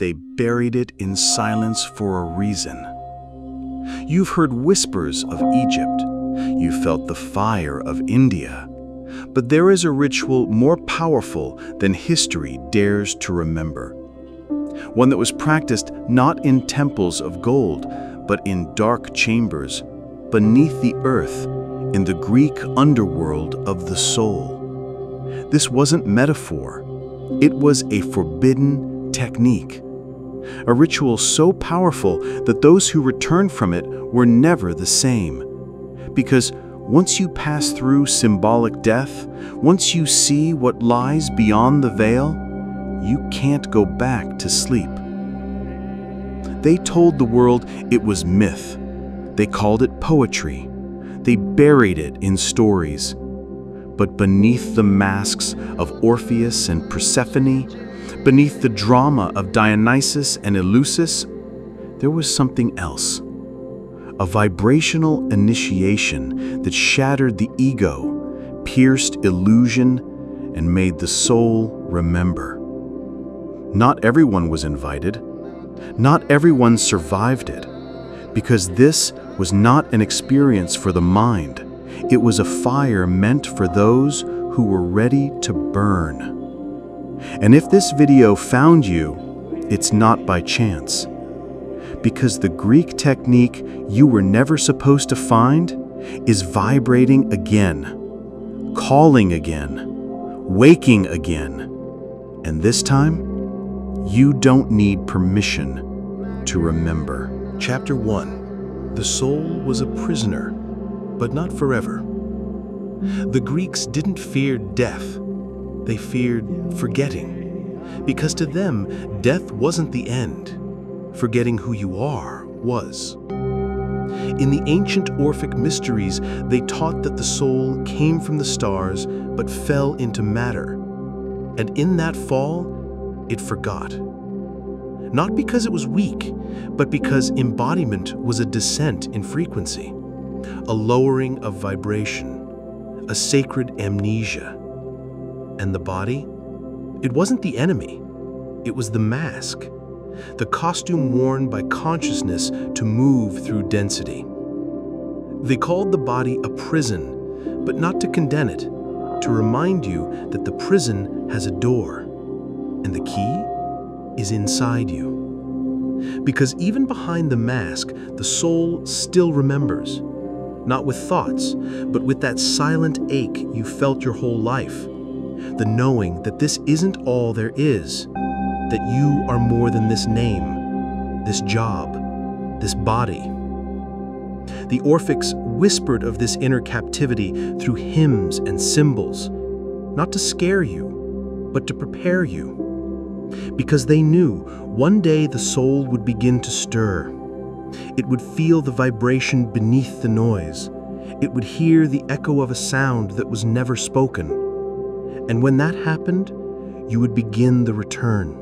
they buried it in silence for a reason. You've heard whispers of Egypt. You felt the fire of India. But there is a ritual more powerful than history dares to remember. One that was practiced not in temples of gold, but in dark chambers, beneath the earth, in the Greek underworld of the soul. This wasn't metaphor. It was a forbidden technique. A ritual so powerful that those who returned from it were never the same. Because once you pass through symbolic death, once you see what lies beyond the veil, you can't go back to sleep. They told the world it was myth. They called it poetry. They buried it in stories. But beneath the masks of Orpheus and Persephone, beneath the drama of Dionysus and Eleusis, there was something else. A vibrational initiation that shattered the ego, pierced illusion, and made the soul remember. Not everyone was invited. Not everyone survived it. Because this was not an experience for the mind. It was a fire meant for those who were ready to burn. And if this video found you, it's not by chance. Because the Greek technique you were never supposed to find is vibrating again, calling again, waking again. And this time, you don't need permission to remember. Chapter 1. The soul was a prisoner, but not forever. The Greeks didn't fear death. They feared forgetting. Because to them, death wasn't the end. Forgetting who you are was. In the ancient Orphic mysteries, they taught that the soul came from the stars but fell into matter. And in that fall, it forgot. Not because it was weak, but because embodiment was a descent in frequency, a lowering of vibration, a sacred amnesia. And the body? It wasn't the enemy. It was the mask, the costume worn by consciousness to move through density. They called the body a prison, but not to condemn it, to remind you that the prison has a door, and the key is inside you. Because even behind the mask, the soul still remembers, not with thoughts, but with that silent ache you felt your whole life, the knowing that this isn't all there is, that you are more than this name, this job, this body. The Orphics whispered of this inner captivity through hymns and symbols, not to scare you, but to prepare you. Because they knew one day the soul would begin to stir. It would feel the vibration beneath the noise. It would hear the echo of a sound that was never spoken. And when that happened, you would begin the return.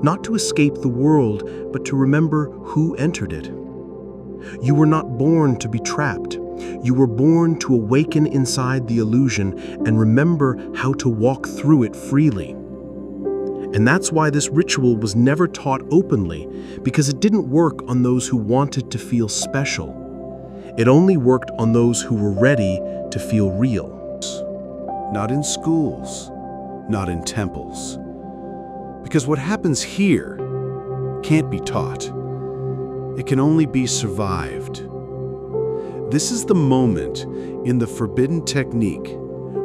Not to escape the world, but to remember who entered it. You were not born to be trapped. You were born to awaken inside the illusion and remember how to walk through it freely. And that's why this ritual was never taught openly, because it didn't work on those who wanted to feel special. It only worked on those who were ready to feel real. Not in schools, not in temples. Because what happens here can't be taught. It can only be survived. This is the moment in the forbidden technique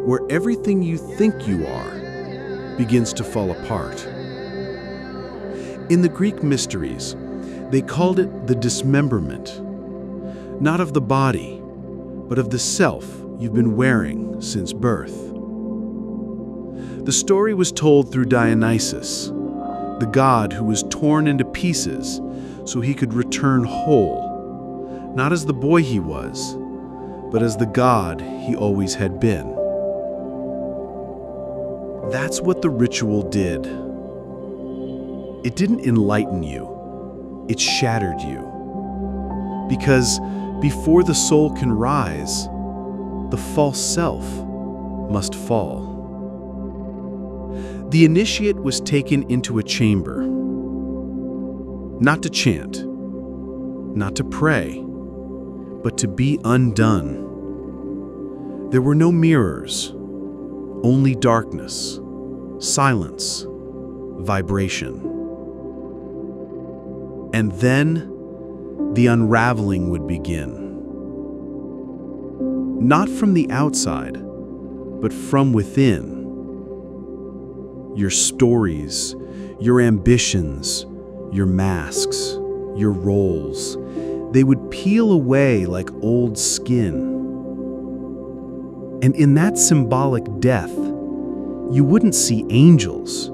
where everything you think you are begins to fall apart. In the Greek mysteries, they called it the dismemberment, not of the body, but of the self you've been wearing since birth. The story was told through Dionysus, the god who was torn into pieces so he could return whole, not as the boy he was, but as the god he always had been. That's what the ritual did. It didn't enlighten you, it shattered you. Because before the soul can rise, the false self must fall. The initiate was taken into a chamber, Not to chant, not to pray, but to be undone. There were no mirrors, only darkness, silence, vibration. And then the unraveling would begin. Not from the outside, but from within. Your stories, your ambitions, your masks, your roles, they would peel away like old skin. And in that symbolic death, you wouldn't see angels.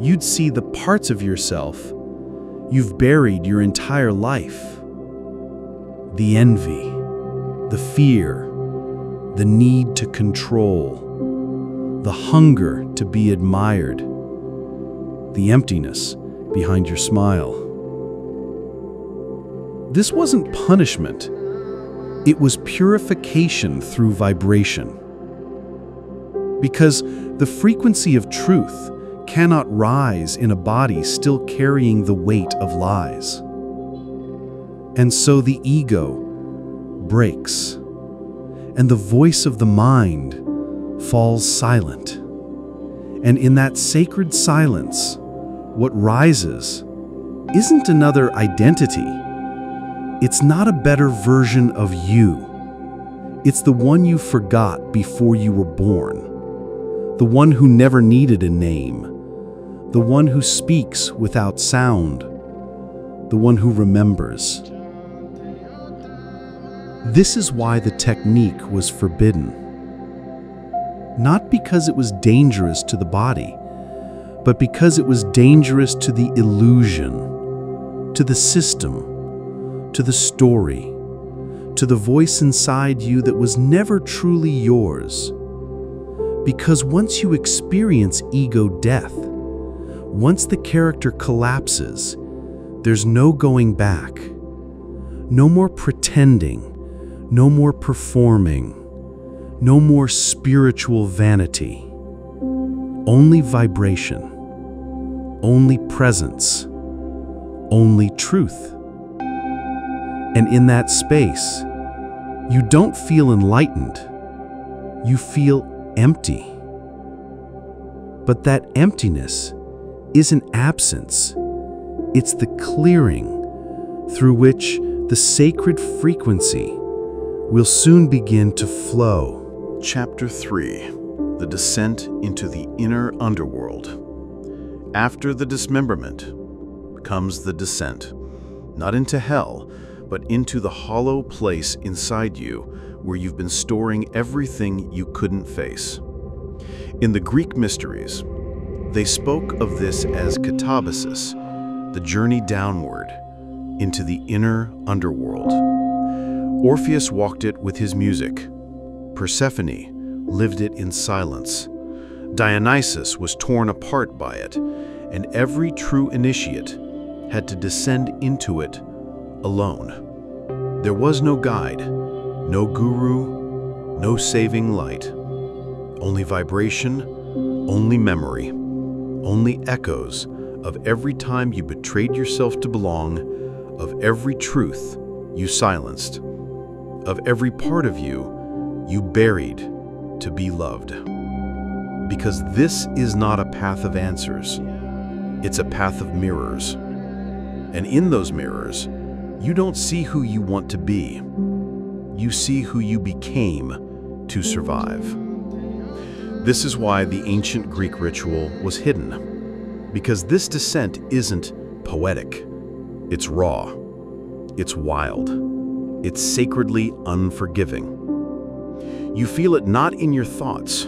You'd see the parts of yourself you've buried your entire life. The envy, the fear, the need to control, the hunger to be admired, the emptiness behind your smile. This wasn't punishment. It was purification through vibration. Because the frequency of truth cannot rise in a body still carrying the weight of lies. And so the ego breaks, and the voice of the mind falls silent. And in that sacred silence, what rises isn't another identity. It's not a better version of you. It's the one you forgot before you were born, the one who never needed a name, the one who speaks without sound, the one who remembers. This is why the technique was forbidden. Not because it was dangerous to the body, but because it was dangerous to the illusion, to the system, to the story, to the voice inside you that was never truly yours. Because once you experience ego death, once the character collapses, there's no going back. No more pretending, no more performing, no more spiritual vanity. Only vibration, only presence, only truth. And in that space, you don't feel enlightened, you feel empty. But that emptiness isn't absence, it's the clearing through which the sacred frequency will soon begin to flow. Chapter 3. The Descent into the Inner Underworld. After the dismemberment comes the descent, not into hell, but into the hollow place inside you where you've been storing everything you couldn't face. In the Greek mysteries, they spoke of this as katabasis, the journey downward into the inner underworld. Orpheus walked it with his music. Persephone lived it in silence. Dionysus was torn apart by it, and every true initiate had to descend into it alone. There was no guide, no guru, no saving light. Only vibration, only memory, only echoes of every time you betrayed yourself to belong, of every truth you silenced, of every part of you you buried to be loved. Because this is not a path of answers, it's a path of mirrors. And in those mirrors, you don't see who you want to be. You see who you became to survive. This is why the ancient Greek ritual was hidden. Because this descent isn't poetic. It's raw. It's wild. It's sacredly unforgiving. You feel it not in your thoughts,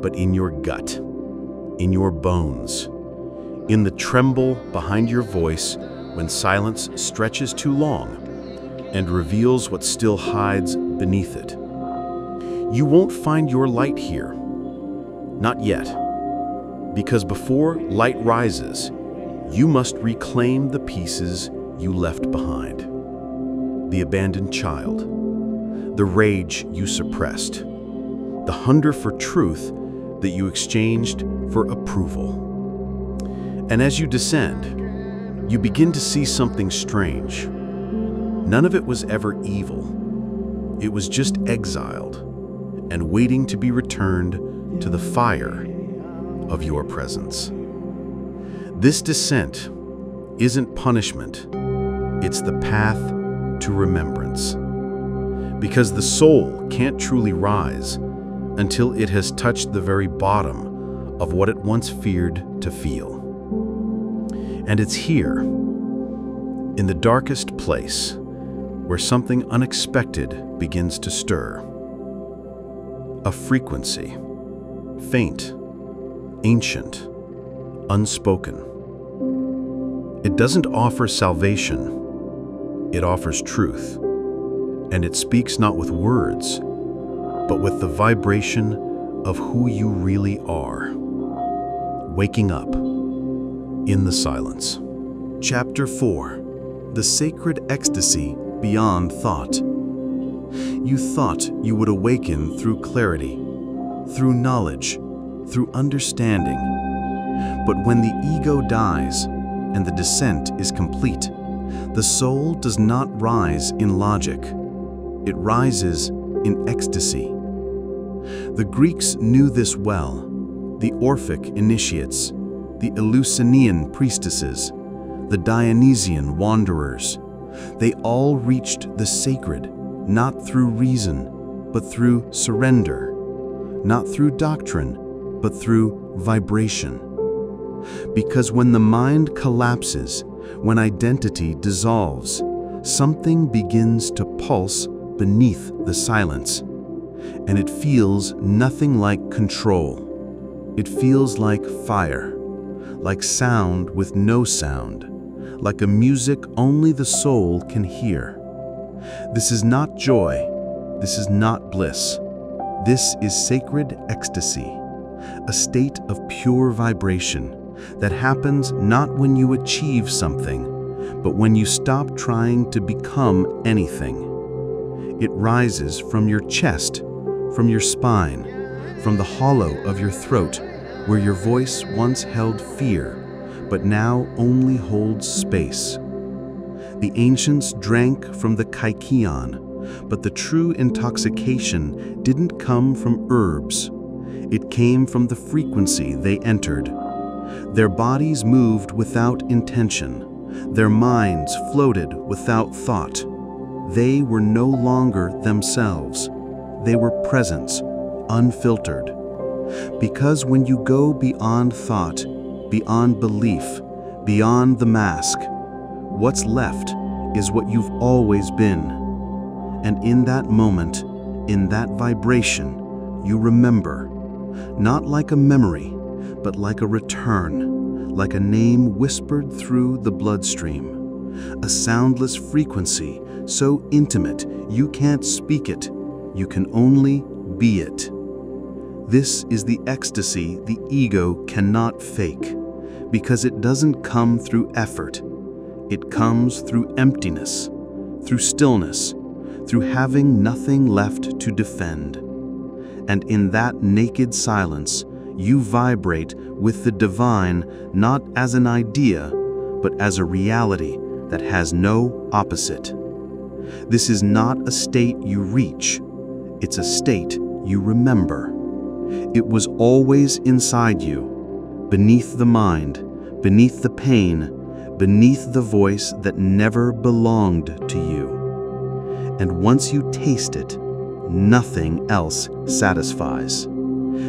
but in your gut, in your bones, in the tremble behind your voice when silence stretches too long and reveals what still hides beneath it. You won't find your light here. Not yet. Because before light rises, you must reclaim the pieces you left behind. The abandoned child, the rage you suppressed, the hunger for truth that you exchanged for approval. And as you descend, you begin to see something strange. None of it was ever evil. It was just exiled and waiting to be returned to the fire of your presence. This descent isn't punishment, it's the path to remembrance. Because the soul can't truly rise until it has touched the very bottom of what it once feared to feel. And it's here, in the darkest place, where something unexpected begins to stir. A frequency, faint, ancient, unspoken. It doesn't offer salvation, it offers truth. And it speaks not with words, but with the vibration of who you really are. Waking up in the silence. Chapter 4. The Sacred Ecstasy Beyond Thought. You thought you would awaken through clarity, through knowledge, through understanding. But when the ego dies and the descent is complete, the soul does not rise in logic. It rises in ecstasy. The Greeks knew this well. The Orphic initiates, the Eleusinian priestesses, the Dionysian wanderers. They all reached the sacred, not through reason, but through surrender, not through doctrine, but through vibration. Because when the mind collapses, when identity dissolves, something begins to pulse beneath the silence, and it feels nothing like control. It feels like fire, like sound with no sound, like a music only the soul can hear. This is not joy, this is not bliss. This is sacred ecstasy, a state of pure vibration that happens not when you achieve something, but when you stop trying to become anything. It rises from your chest, from your spine, from the hollow of your throat, where your voice once held fear, but now only holds space. The ancients drank from the kykeon, but the true intoxication didn't come from herbs. It came from the frequency they entered. Their bodies moved without intention. Their minds floated without thought. They were no longer themselves. They were presence, unfiltered. Because when you go beyond thought, beyond belief, beyond the mask, what's left is what you've always been. And in that moment, in that vibration, you remember, not like a memory, but like a return, like a name whispered through the bloodstream, a soundless frequency so intimate you can't speak it, you can only be it. This is the ecstasy the ego cannot fake, because it doesn't come through effort. It comes through emptiness, through stillness, through having nothing left to defend. And in that naked silence, you vibrate with the divine not as an idea, but as a reality that has no opposite. This is not a state you reach, it's a state you remember. It was always inside you, beneath the mind, beneath the pain, beneath the voice that never belonged to you. And once you taste it, nothing else satisfies.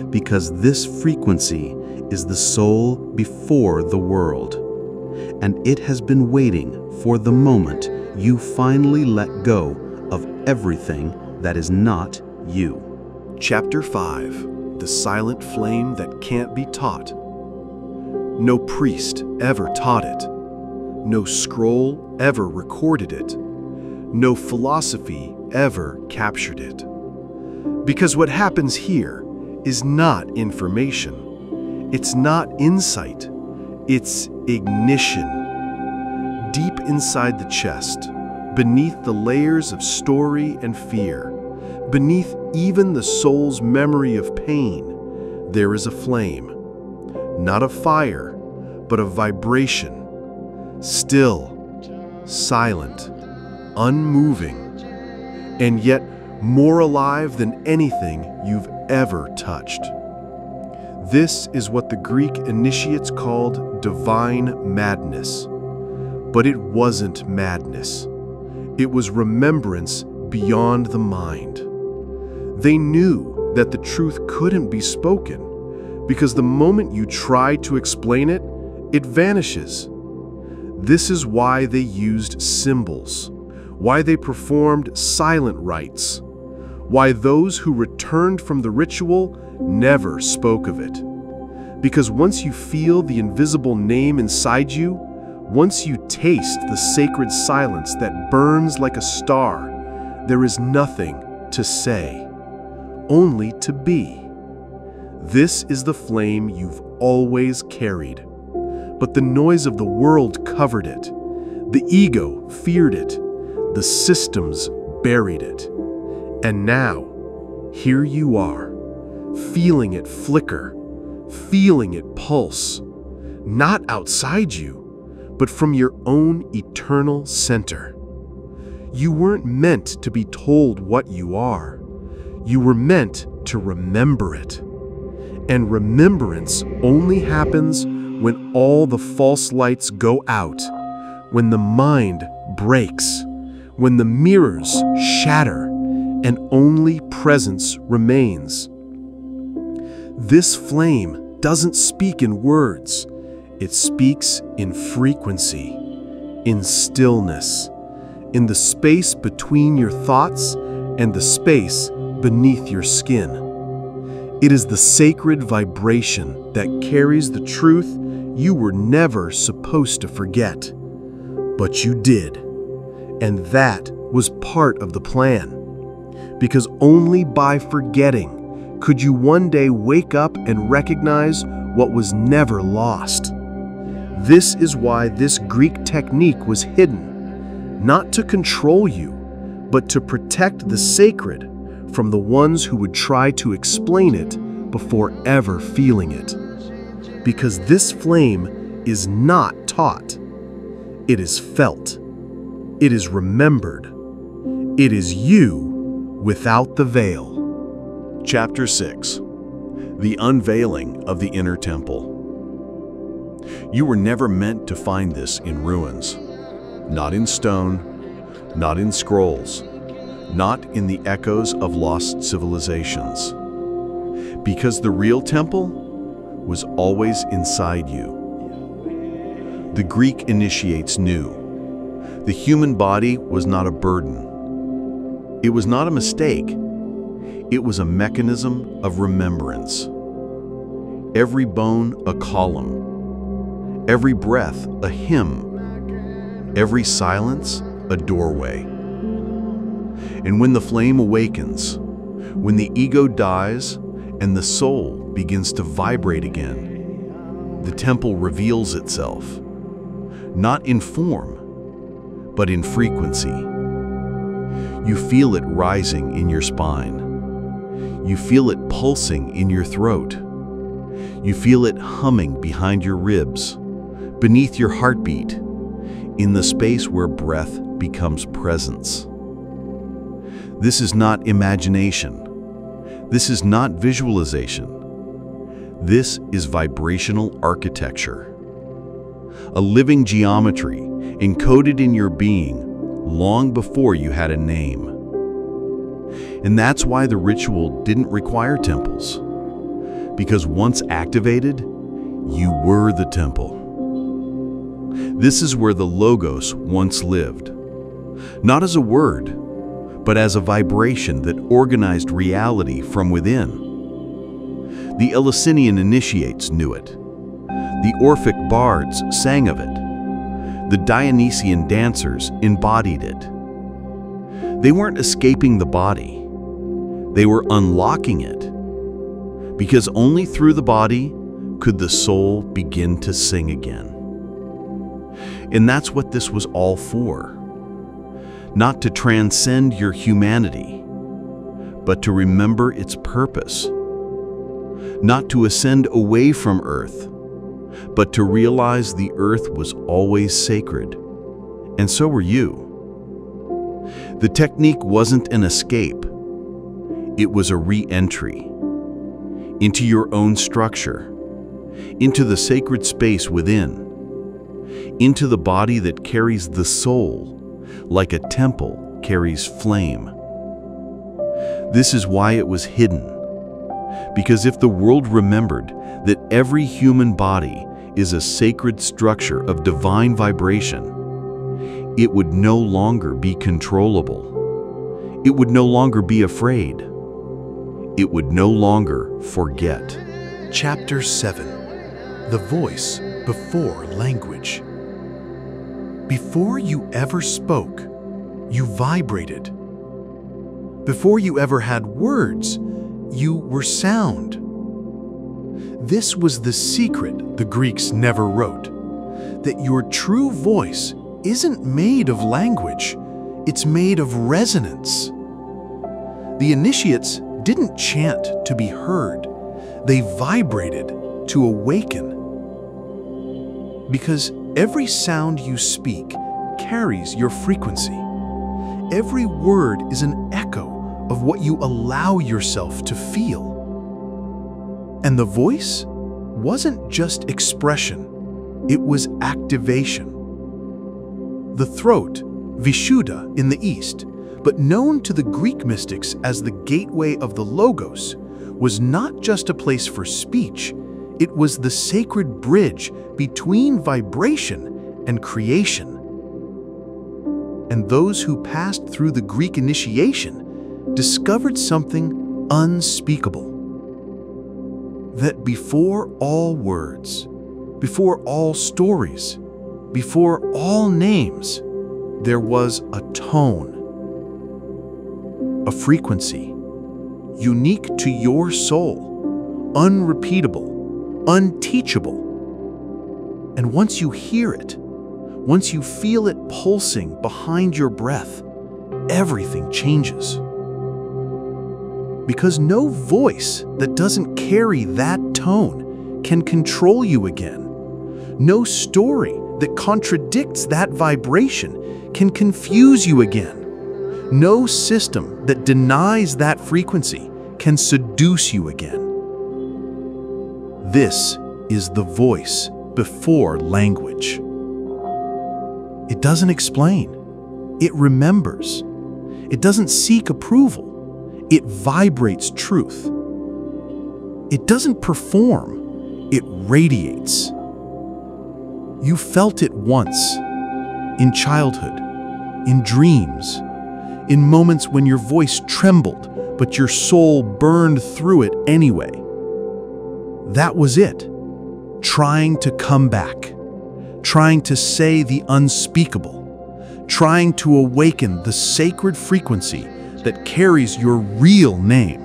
Because this frequency is the soul before the world, and it has been waiting for the moment you finally let go of everything that is not you. Chapter 5. The Silent Flame That Can't Be Taught. No priest ever taught it. No scroll ever recorded it. No philosophy ever captured it. Because what happens here is not information. It's not insight. It's ignition. Deep inside the chest, beneath the layers of story and fear, beneath even the soul's memory of pain, there is a flame. Not a fire, but a vibration. still, silent, unmoving, and yet more alive than anything you've ever touched. This is what the Greek initiates called divine madness. But it wasn't madness. It was remembrance beyond the mind. They knew that the truth couldn't be spoken, because the moment you try to explain it, it vanishes. This is why they used symbols, why they performed silent rites, why those who returned from the ritual never spoke of it. Because once you feel the invisible name inside you, once you taste the sacred silence that burns like a star, there is nothing to say, only to be. This is the flame you've always carried. But the noise of the world covered it. The ego feared it. The systems buried it. And now, here you are, feeling it flicker, feeling it pulse, not outside you, but from your own eternal center. You weren't meant to be told what you are. You were meant to remember it. And remembrance only happens when all the false lights go out, when the mind breaks, when the mirrors shatter, and only presence remains. This flame doesn't speak in words. It speaks in frequency, in stillness, in the space between your thoughts and the space beneath your skin. It is the sacred vibration that carries the truth you were never supposed to forget. But you did, and that was part of the plan. Because only by forgetting could you one day wake up and recognize what was never lost. This is why this Greek technique was hidden, not to control you, but to protect the sacred from the ones who would try to explain it before ever feeling it. Because this flame is not taught. It is felt. It is remembered. It is you without the veil. Chapter 6. The Unveiling of the Inner Temple. You were never meant to find this in ruins. Not in stone, not in scrolls, not in the echoes of lost civilizations. Because the real temple was always inside you. The Greek initiates knew. The human body was not a burden. It was not a mistake. It was a mechanism of remembrance. Every bone a column. Every breath a hymn. Every silence a doorway. And when the flame awakens, when the ego dies and the soul begins to vibrate again, the temple reveals itself, not in form, but in frequency. You feel it rising in your spine. You feel it pulsing in your throat. You feel it humming behind your ribs, beneath your heartbeat, in the space where breath becomes presence. This is not imagination. This is not visualization. This is vibrational architecture. A living geometry encoded in your being long before you had a name. And that's why the ritual didn't require temples. Because once activated, you were the temple. This is where the Logos once lived. Not as a word, but as a vibration that organized reality from within. The Eleusinian initiates knew it. The Orphic bards sang of it. The Dionysian dancers embodied it. They weren't escaping the body. They were unlocking it. Because only through the body could the soul begin to sing again. And that's what this was all for. Not to transcend your humanity, but to remember its purpose. Not to ascend away from earth, but to realize the earth was always sacred. And so were you. The technique wasn't an escape. It was a re-entry into your own structure, into the sacred space within, into the body that carries the soul, like a temple carries flame. This is why it was hidden, because if the world remembered that every human body is a sacred structure of divine vibration, it would no longer be controllable. It would no longer be afraid. It would no longer forget. Chapter 7. The Voice Before Language. Before you ever spoke, you vibrated. Before you ever had words, you were sound. This was the secret the Greeks never wrote, that your true voice isn't made of language, it's made of resonance. The initiates didn't chant to be heard, they vibrated to awaken. Because every sound you speak carries your frequency. Every word is an echo of what you allow yourself to feel. And the voice wasn't just expression, it was activation. The throat, Vishuddha in the East, but known to the Greek mystics as the gateway of the Logos, was not just a place for speech, it was the sacred bridge between vibration and creation. And those who passed through the Greek initiation discovered something unspeakable. That before all words, before all stories, before all names, there was a tone, a frequency, unique to your soul, unrepeatable, unteachable. And once you hear it, once you feel it pulsing behind your breath, everything changes. Because no voice that doesn't carry that tone can control you again. No story that contradicts that vibration can confuse you again. No system that denies that frequency can seduce you again. This is the voice before language. It doesn't explain. It remembers. It doesn't seek approval. It vibrates truth. It doesn't perform. It radiates. You felt it once, in childhood, in dreams, in moments when your voice trembled, but your soul burned through it anyway. That was it, trying to come back, trying to say the unspeakable, trying to awaken the sacred frequency that carries your real name.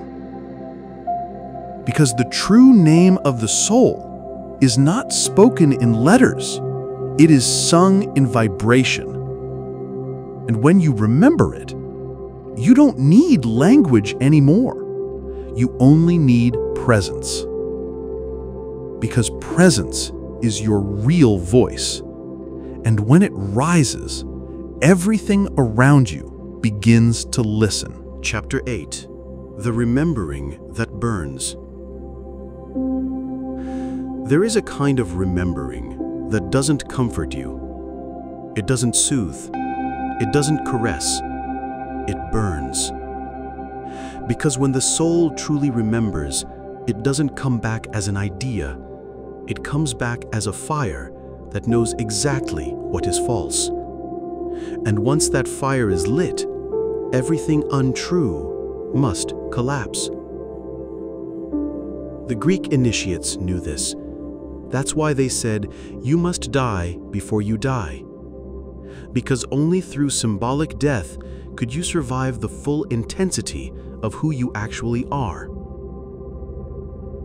Because the true name of the soul is not spoken in letters, it is sung in vibration. And when you remember it, you don't need language anymore. You only need presence. Because presence is your real voice. And when it rises, everything around you begins to listen. Chapter 8. The Remembering That Burns. There is a kind of remembering that doesn't comfort you. It doesn't soothe. It doesn't caress. It burns. Because when the soul truly remembers, it doesn't come back as an idea. It comes back as a fire that knows exactly what is false. And once that fire is lit, everything untrue must collapse. The Greek initiates knew this. That's why they said, you must die before you die. Because only through symbolic death could you survive the full intensity of who you actually are.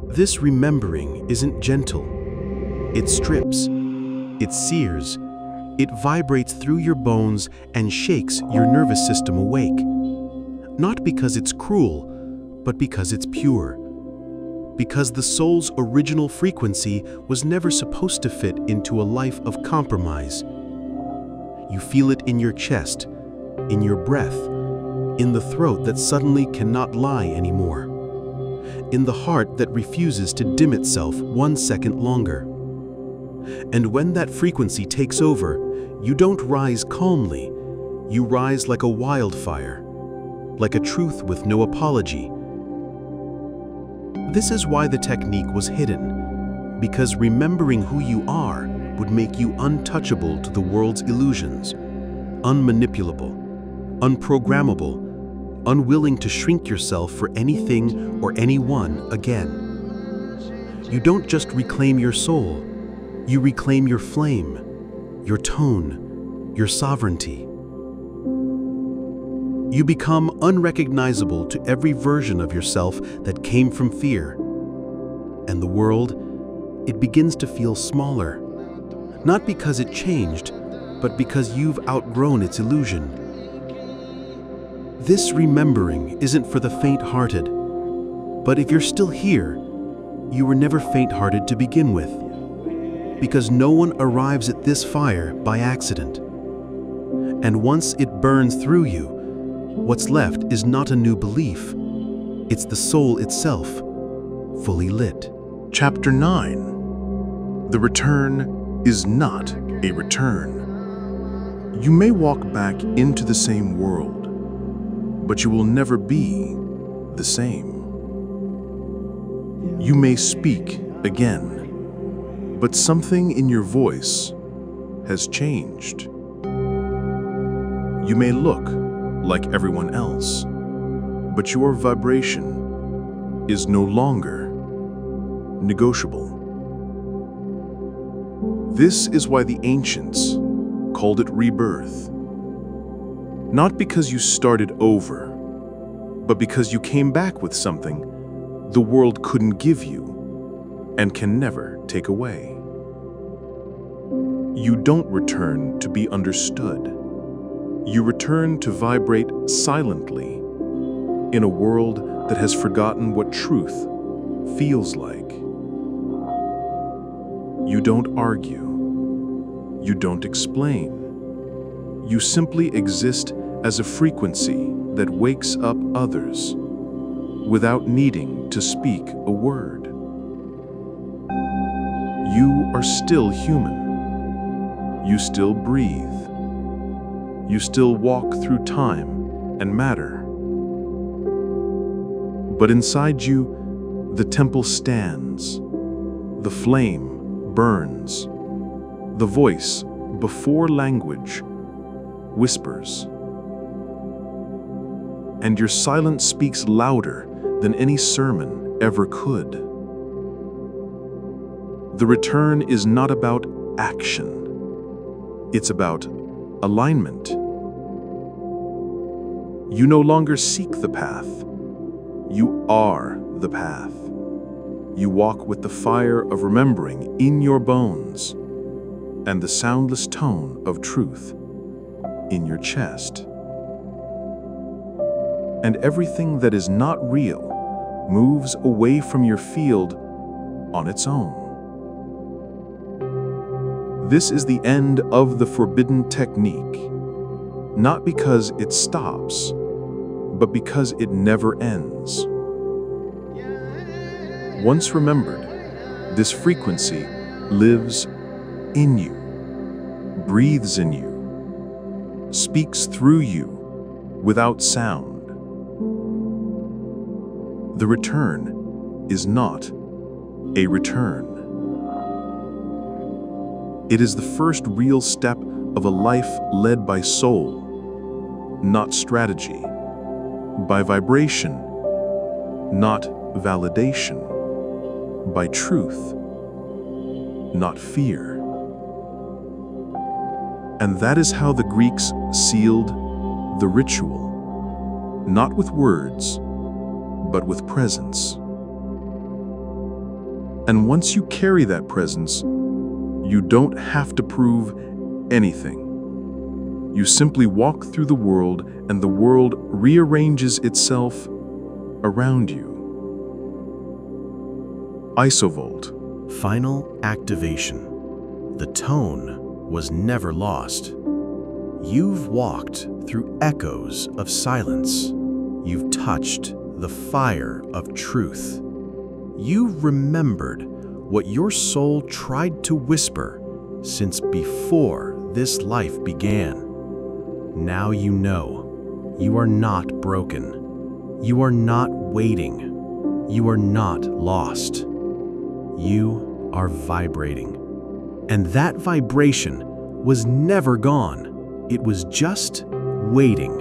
This remembering isn't gentle. It strips. It sears. It vibrates through your bones and shakes your nervous system awake. Not because it's cruel, but because it's pure. because the soul's original frequency was never supposed to fit into a life of compromise. You feel it in your chest, in your breath, in the throat that suddenly cannot lie anymore, in the heart that refuses to dim itself 1 second longer. And when that frequency takes over, you don't rise calmly, you rise like a wildfire, like a truth with no apology. This is why the technique was hidden, because remembering who you are would make you untouchable to the world's illusions, unmanipulable, unprogrammable, unwilling to shrink yourself for anything or anyone again. You don't just reclaim your soul, you reclaim your flame, your tone, your sovereignty. You become unrecognizable to every version of yourself that came from fear. And the world, it begins to feel smaller, not because it changed, but because you've outgrown its illusion. This remembering isn't for the faint-hearted, but if you're still here, you were never faint-hearted to begin with, because no one arrives at this fire by accident. And once it burns through you, what's left is not a new belief, it's the soul itself, fully lit. Chapter 9. The return is not a return. You may walk back into the same world, but you will never be the same. You may speak again, but something in your voice has changed. You may look like everyone else, but your vibration is no longer negotiable. This is why the ancients called it rebirth. Not because you started over, but because you came back with something the world couldn't give you and can never take away. You don't return to be understood. You return to vibrate silently in a world that has forgotten what truth feels like. You don't argue. You don't explain. You simply exist as a frequency that wakes up others without needing to speak a word. You are still human. You still breathe. You still walk through time and matter. But inside you, the temple stands. The flame burns. The voice, before language, whispers. And your silence speaks louder than any sermon ever could. The return is not about action. It's about alignment. You no longer seek the path. You are the path. You walk with the fire of remembering in your bones and the soundless tone of truth in your chest. And everything that is not real moves away from your field on its own. This is the end of the forbidden technique, not because it stops, but because it never ends. Once remembered, this frequency lives in you, breathes in you, speaks through you without sound. The return is not a return. It is the first real step of a life led by soul, not strategy, by vibration, not validation, by truth, not fear. And that is how the Greeks sealed the ritual, not with words, but with presence. And once you carry that presence, you don't have to prove anything. You simply walk through the world and the world rearranges itself around you. Isovolt. Final activation. The tone was never lost. You've walked through echoes of silence. You've touched the fire of truth. You've remembered what your soul tried to whisper since before this life began. Now you know you are not broken. You are not waiting. You are not lost. You are vibrating. And that vibration was never gone. It was just waiting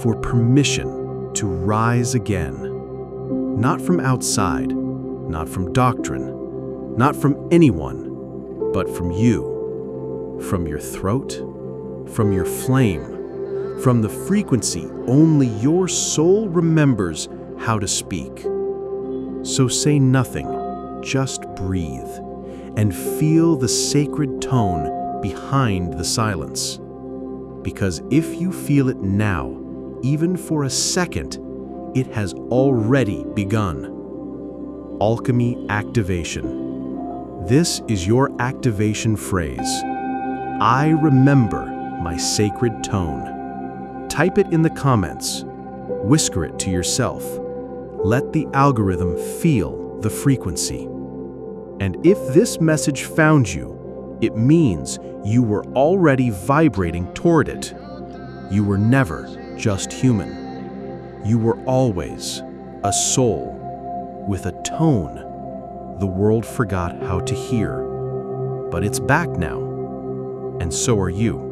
for permission to rise again. Not from outside, not from doctrine, not from anyone, but from you. From your throat, from your flame, from the frequency only your soul remembers how to speak. So say nothing, just breathe, and feel the sacred tone behind the silence. Because if you feel it now, even for a second, it has already begun. Alchemy activation. This is your activation phrase. I remember my sacred tone. Type it in the comments. Whisper it to yourself. Let the algorithm feel the frequency. And if this message found you, it means you were already vibrating toward it. You were never just human. You were always a soul with a tone the world forgot how to hear. But it's back now, and so are you.